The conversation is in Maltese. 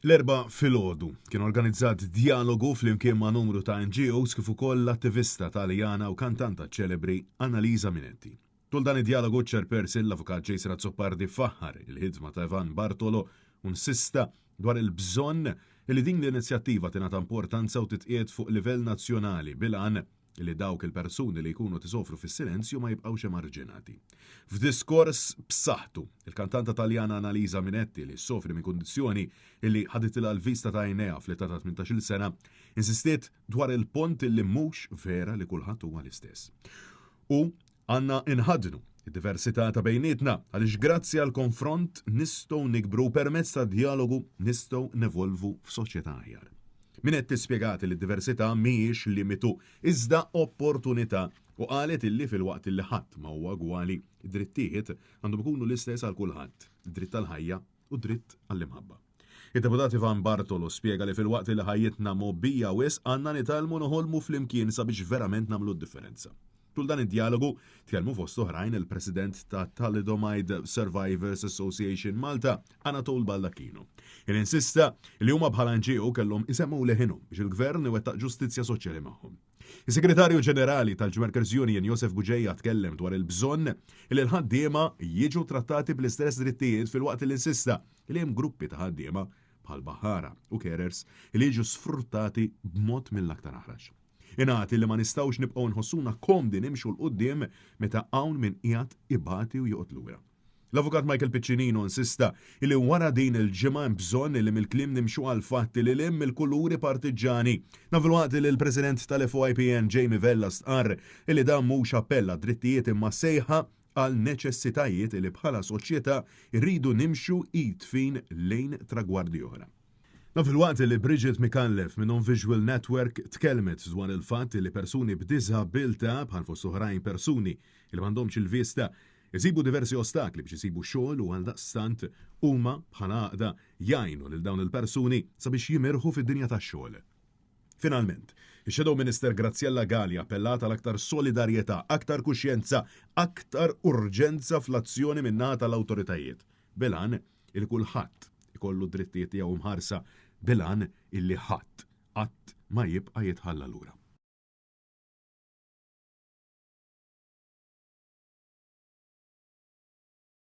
L-erba' filgħodu kien organizzat dialogu flimkien ma' numru ta' NGOs kif ukoll l-attivista Taljana u kantanta ċelebri Annalisa Minetti. Tul dan id-dialogu ċerpersin l-avukat Jason Azzopardi faħħar il-ħidma ta' Ivan Bartolo u nsista dwar il-bżonn li din l-inizjattiva tingħata importanza u titqiet fuq livell nazzjonali bil-għan li dawk il-persuni li jkunu tisofru fis-silenzju ma jibqgħux emarġinati. F'diskors b'saħħtu, il-kantanta Taljana Annalisa Minetti li ssofri minn kundizzjoni li ħaditilha l-vista ta' għajnejha fl-età ta' 18-il sena, insistiet dwar il-punt li mhux vera li kulħadd huwa l-istess. U għandna inħadnu id-diversità ta' bejnietna għaliex grazzi għal konfront nistgħu nikbru permezz ta' dialogu nistgħu nevolvu f'soċjetà aħjar. Minetti spjegat li d-diversità mhijiex limitu iżda opportunità u qalet illi fil-waqt illi ħadd ma huwa gwali, id-drittijiet għandhom ikunu l-istess għal kulħadd, id-dritt tal-ħajja u dritt għall-imħabba. Id-deputat Ivan Bartolo spjega li fil-waqt li ħajjitna mobbija wis għandna nitalmu noħolmu flimkien sabiex verament nagħmlu d-differenza. Tul dan id-dialogu tkellmu fost oħrajn il-President ta' Thalidomide Survivors Association Malta, Anatol Baldacchino. Il-insista li huma bħala NGO kellhom isemmu leħinhom biex il-Gvern iwettaq ġustizzja soċjali magħhom. Is-Segretarju Ġenerali tal-Ġmerkers Union Josef Buġejja tkellem dwar il-bżonn li l-ħaddiema jiġu trattati bl-istess drittijiet fil-waqt li insista li hemm gruppi ta' ħaddiema bħal baħara u carers li jiġu sfruttati b'mod mill-aktar aħraġ. Ingħati li ma nistgħux nibqgħu nħossuna komdi nimxu l-qudiem meta hawn min qiegħed ibati u joqgħod lura. L-avukat Michael Piccinino insista li wara din il-ġimgħa hemm bżonn li mill-kliem nimxu għal fatti li hemm il-kuluri partiġani. Nafilwaqt li l-President tal-FOIPN Jamie Vella stqarr li dan mhux appell għad-drittijiet imma sejħa għal neċessitajiet li bħala soċjetà rridu nimxu id-tfin lejn tragwardi oħra. Fil-waqt li Bridget McCallef minn On-Visual Network tkellmet dwar il-fatt li persuni b'diżabilità bħal fost oħrajn persuni li m'għandhomx il-vista jsibu diversi ostakli biex isibu xogħol u għaldaqstant huma bħala għaqda jgħinu lil dawn il-persuni sabiex jimirħu fid-dinja tax-xogħol. Finalment, ix-Shadow Minister Graziella Galli appellat għal aktar solidarjetà, aktar kuxjenza, aktar urġenza fl-azzjoni min-naħa tal-awtoritajiet. Bilan il-kulħadd ikollu drittijiet jew mħarsa bilan illi ħadd qatt ma jibqa' jitħalla lura.